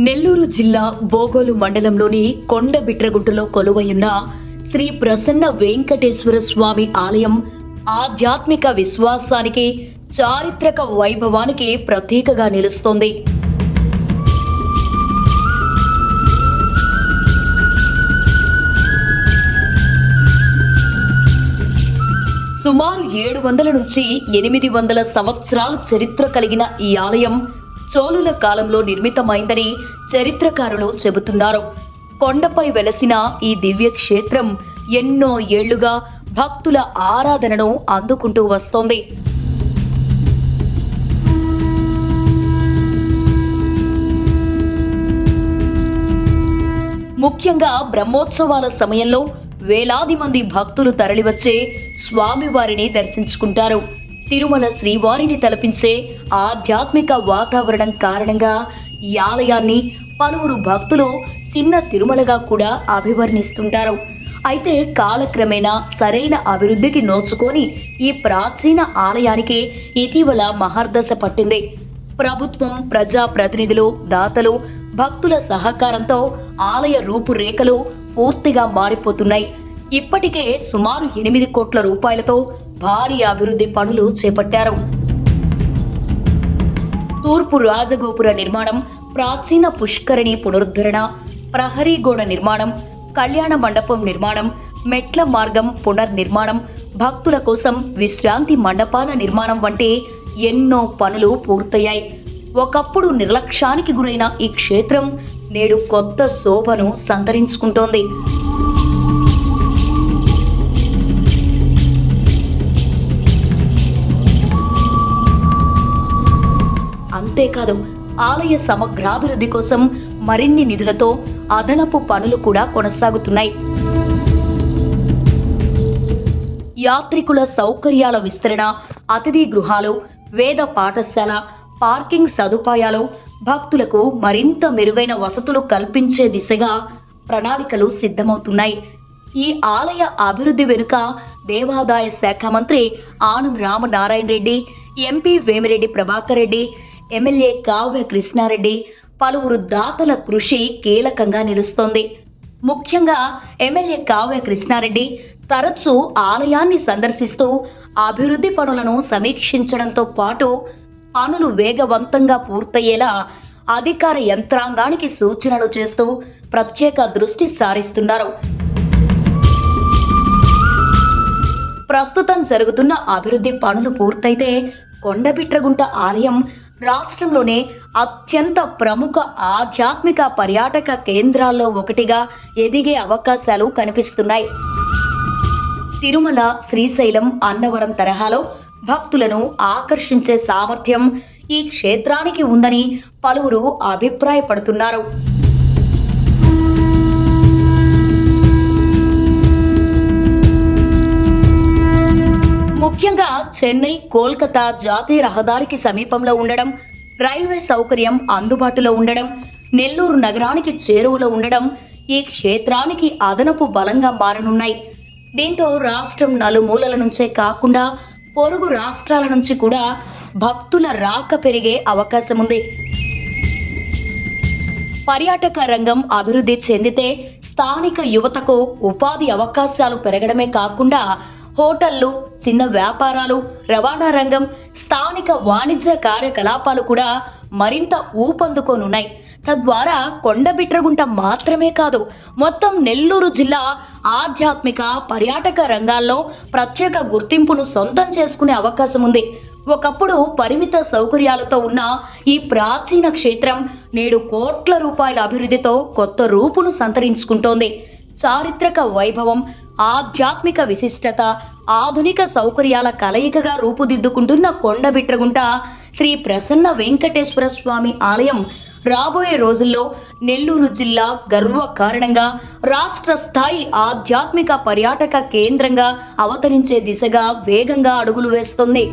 నెల్లూరు జిల్లా బోగోలు మండలంలోని కొండబిట్రగుట్టలో కొలువైయున్న శ్రీ ప్రసన్న వెంకటేశ్వర స్వామి ఆలయం ఆధ్యాత్మిక విశ్వాసానికి, చారిత్రక వైభవానికి ప్రతీకగా నిలుస్తోంది. సుమారు 700 నుంచి 800 సంవత్సరాల చరిత్ర కలిగిన ఈ ఆలయం చోళుల కాలంలో నిర్మితమైందని చరిత్రకారులు చెబుతున్నారు. కొండపై వెలసిన ఈ దివ్య క్షేత్రం ఎన్నో ఏళ్లుగా భక్తుల ఆరాధనను అందుకుంటూ వస్తోంది. ముఖ్యంగా బ్రహ్మోత్సవాల సమయంలో వేలాది మంది భక్తులు తరలివచ్చే స్వామివారిని దర్శించుకుంటారు. తిరుమల శ్రీవారిని తలపించే ఆధ్యాత్మిక వాతావరణం కారణంగా ఈ ఆలయాన్ని పలువురు భక్తులు చిన్న తిరుమలగా కూడా అభివర్ణిస్తుంటారు. అయితే కాలక్రమేణా సరైన అభివృద్ధికి నోచుకొని ఈ ప్రాచీన ఆలయానికి ఇటీవల మహర్దశ పట్టింది. ప్రభుత్వం, ప్రజా ప్రతినిధులు, దాతలు, భక్తుల సహకారంతో ఆలయ రూపురేఖలు పూర్తిగా మారిపోతున్నాయి. ఇప్పటికే సుమారు 8 కోట్ల రూపాయలతో భారీ అభివృద్ధి పనులు చేపట్టారు. తూర్పు రాజగోపుర నిర్మాణం, ప్రాచీన పుష్కరిణి పునరుద్ధరణ, ప్రహరీ గోడ నిర్మాణం, కళ్యాణ మండపం నిర్మాణం, మెట్ల మార్గం పునర్నిర్మాణం, భక్తుల కోసం విశ్రాంతి మండపాల నిర్మాణం వంటి ఎన్నో పనులు పూర్తయ్యాయి. ఒకప్పుడు నిర్లక్ష్యానికి గురైన ఈ క్షేత్రం నేడు కొత్త శోభను సంతరించుకుంటోంది. అంతేకాదు, ఆలయ సమగ్రాభివృద్ధి కోసం మరిన్ని నిధులతో అదనపు పనులు కూడా కొనసాగుతున్నాయి. యాత్రికుల సౌకర్యాల విస్తరణ, అతిథి గృహాలు, వేద పాఠశాల, పార్కింగ్ సదుపాయాలు, భక్తులకు మరింత మెరుగైన వసతులు కల్పించే దిశగా ప్రణాళికలు సిద్ధమవుతున్నాయి. ఈ ఆలయ అభివృద్ధి వెనుక దేవాదాయ శాఖ మంత్రి ఆనం రామనారాయణ రెడ్డి, ఎంపీ వేమిరెడ్డి ప్రభాకర్ రెడ్డి, ఎమ్మెల్యే కావ్య కృష్ణారెడ్డి, పలువురు దాతల కృషి కీలకంగా నిలుస్తోంది. ముఖ్యంగా ఎమ్మెల్యే కావ్య కృష్ణారెడ్డి తరచూ ఆలయాన్ని సందర్శిస్తూ అభివృద్ధి పనులను సమీక్షించడంతో పాటు పనులు వేగవంతంగా పూర్తయ్యేలా అధికార యంత్రాంగానికి సూచనలు చేస్తూ ప్రత్యేక దృష్టి సారిస్తున్నారు. ప్రస్తుతం జరుగుతున్న అభివృద్ధి పనులు పూర్తయితే కొండబిట్రగుంట ఆలయం రాష్ట్రంలోనే అత్యంత ప్రముఖ ఆధ్యాత్మిక పర్యాటక కేంద్రాల్లో ఒకటిగా ఎదిగే అవకాశాలు కనిపిస్తున్నాయి. తిరుమల, శ్రీశైలం, అన్నవరం తరహాలో భక్తులను ఆకర్షించే సామర్థ్యం ఈ క్షేత్రానికి ఉందని పలువురు అభిప్రాయపడుతున్నారు. ముఖ్యంగా చెన్నై, కోల్కతా జాతీయ రహదారికి సమీపంలో ఉండడం, రైల్వే సౌకర్యం అందుబాటులో ఉండడం, నెల్లూరు నగరానికి చేరువలో ఉండడం ఈ క్షేత్రానికి అదనపు బలంగా మారనున్నాయి. దీంతో రాష్ట్రం నలుమూలల నుంచే కాకుండా పొరుగు రాష్ట్రాల నుంచి కూడా భక్తుల రాక పెరిగే అవకాశం ఉంది. పర్యాటక రంగం అభివృద్ధి చెందితే స్థానిక యువతకు ఉపాధి అవకాశాలు పెరగడమే కాకుండా హోటళ్లు, చిన్న వ్యాపారాలు, రవాణా రంగం, స్థానిక వాణిజ్య కార్యకలాపాలు కూడా మరింత ఊపందుకోనున్నాయి. తద్వారా కొండబిట్రగుంట మాత్రమే కాదు, మొత్తం నెల్లూరు జిల్లా ఆధ్యాత్మిక, పర్యాటక రంగాల్లో ప్రత్యేక గుర్తింపును సొంతం చేసుకునే అవకాశం ఉంది. ఒకప్పుడు పరిమిత సౌకర్యాలతో ఉన్న ఈ ప్రాచీన క్షేత్రం నేడు కోట్ల రూపాయల అభివృద్ధితో కొత్త రూపును సంతరించుకుంటోంది. చారిత్రక వైభవం, ఆధ్యాత్మిక విశిష్టత, ఆధునిక సౌకర్యాల కలయికగా రూపుదిద్దుకుంటున్న కొండబిట్రగుంట శ్రీ ప్రసన్న వెంకటేశ్వర స్వామి ఆలయం రాబోయే రోజుల్లో నెల్లూరు జిల్లా గర్వకారణంగా రాష్ట్ర స్థాయి ఆధ్యాత్మిక పర్యాటక కేంద్రంగా అవతరించే దిశగా వేగంగా అడుగులు వేస్తోంది.